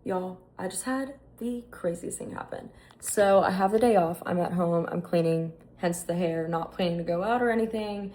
Y'all, I just had the craziest thing happen. So I have the day off. I'm at home. I'm cleaning, hence the hair, not planning to go out or anything,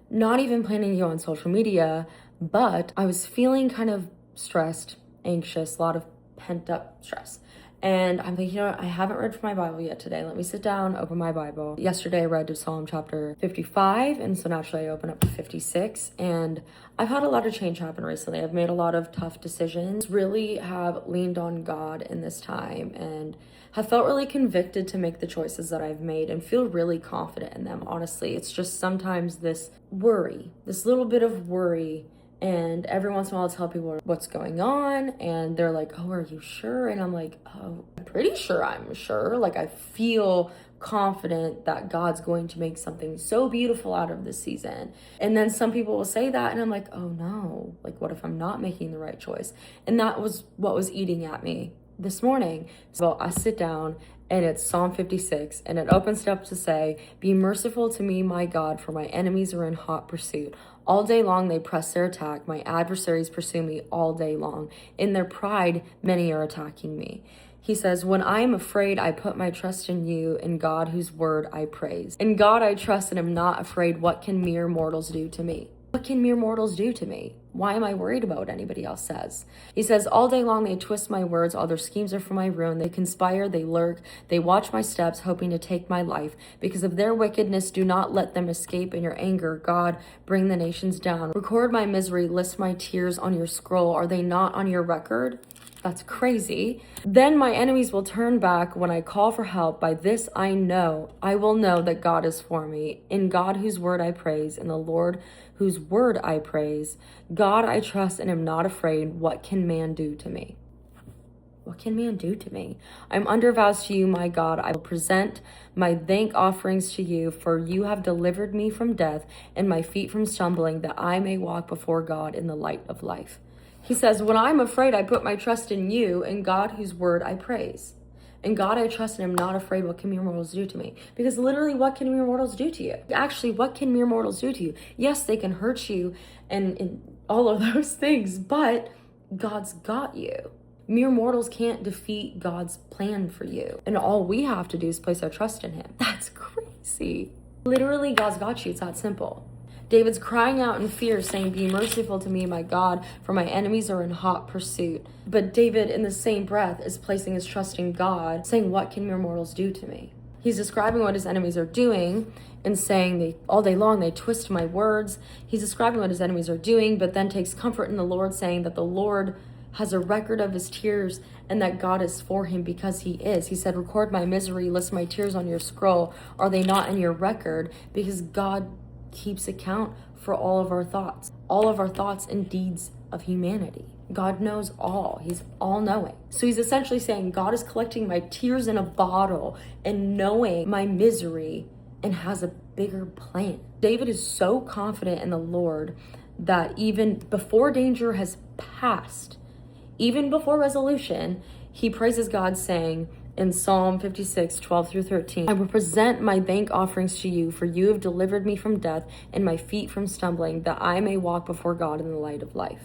not even planning to go on social media, but I was feeling kind of stressed, anxious, a lot of pent up stress. And I'm thinking, you know what? I haven't read from my Bible yet today. Let me sit down, open my Bible. Yesterday I read to Psalm chapter 55, and so naturally I open up to 56. And I've had a lot of change happen recently. I've made a lot of tough decisions, really have leaned on God in this time, and have felt really convicted to make the choices that I've made and feel really confident in them. Honestly, it's just sometimes this worry, this little bit of worry. And every once in a while I'll tell people what's going on, and they're like, oh, are you sure? And I'm like, oh, I'm pretty sure I'm sure. Like, I feel confident that God's going to make something so beautiful out of this season. And then some people will say that, and I'm like, oh no, like, what if I'm not making the right choice? And that was what was eating at me this morning. So I sit down, and it's Psalm 56, and it opens up to say, be merciful to me, my God, for my enemies are in hot pursuit. All day long they press their attack. My adversaries pursue me all day long. In their pride, many are attacking me. He says, when I am afraid, I put my trust in you, in God whose word I praise. In God I trust and am not afraid. What can mere mortals do to me? What can mere mortals do to me? Why am I worried about what anybody else says? He says, all day long they twist my words. All their schemes are for my ruin. They conspire, they lurk, they watch my steps, hoping to take my life. Because of their wickedness, do not let them escape. In your anger, God, bring the nations down. Record my misery, list my tears on your scroll. Are they not on your record? That's crazy. Then my enemies will turn back when I call for help. By this I will know that God is for me. In God whose word I praise, in the Lord whose word I praise. God I trust and am not afraid. What can man do to me? What can man do to me? I'm under vows to you, my God. I will present my thank offerings to you, for you have delivered me from death and my feet from stumbling, that I may walk before God in the light of life. He says, when I'm afraid, I put my trust in you, and God whose word I praise. In God I trust and am not afraid. What can mere mortals do to me? Because literally, what can mere mortals do to you? Actually, what can mere mortals do to you? Yes, they can hurt you and all of those things, but God's got you. Mere mortals can't defeat God's plan for you. And all we have to do is place our trust in him. That's crazy. Literally, God's got you. It's that simple. David's crying out in fear, saying, be merciful to me, my God, for my enemies are in hot pursuit. But David, in the same breath, is placing his trust in God, saying, what can mere mortals do to me? He's describing what his enemies are doing and saying, all day long they twist my words. He's describing what his enemies are doing, but then takes comfort in the Lord, saying that the Lord has a record of his tears and that God is for him because he is. He said, record my misery, list my tears on your scroll. Are they not in your record? Because God keeps account for all of our thoughts and deeds of humanity. God knows all. He's all-knowing. So he's essentially saying God is collecting my tears in a bottle and knowing my misery and has a bigger plan. David is so confident in the Lord that even before danger has passed, even before resolution, he praises God, saying in Psalm 56, 12 through 13, I will present my thank offerings to you, for you have delivered me from death and my feet from stumbling, that I may walk before God in the light of life.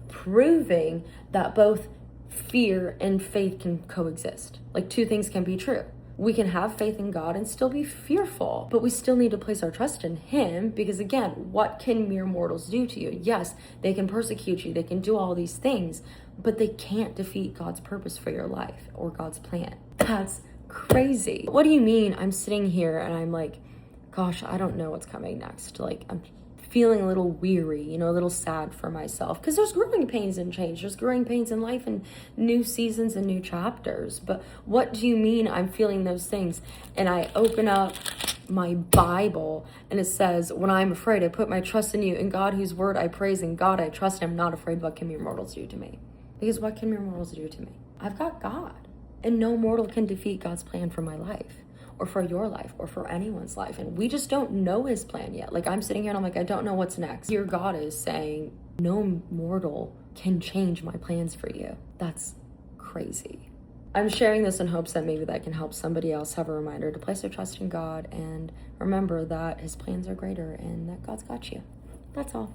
Proving that both fear and faith can coexist. Like, two things can be true. We can have faith in God and still be fearful, but we still need to place our trust in him, because again, what can mere mortals do to you? Yes, they can persecute you, they can do all these things, but they can't defeat God's purpose for your life or God's plan. That's crazy. What do you mean I'm sitting here and I'm like, gosh, I don't know what's coming next? Like, I'm feeling a little weary, a little sad for myself, because there's growing pains and change. There's growing pains in life and new seasons and new chapters. But what do you mean I'm feeling those things? And I open up my Bible and it says, when I'm afraid, I put my trust in you, in God whose word I praise, in God I trust, and I'm not afraid. What can mere mortals do to me? Because what can mere mortals do to me? I've got God, and no mortal can defeat God's plan for my life, or for your life, or for anyone's life. And we just don't know his plan yet. Like, I'm sitting here and I'm like, I don't know what's next. Here God is saying, no mortal can change my plans for you. That's crazy. I'm sharing this in hopes that maybe that can help somebody else have a reminder to place their trust in God and remember that his plans are greater and that God's got you. That's all.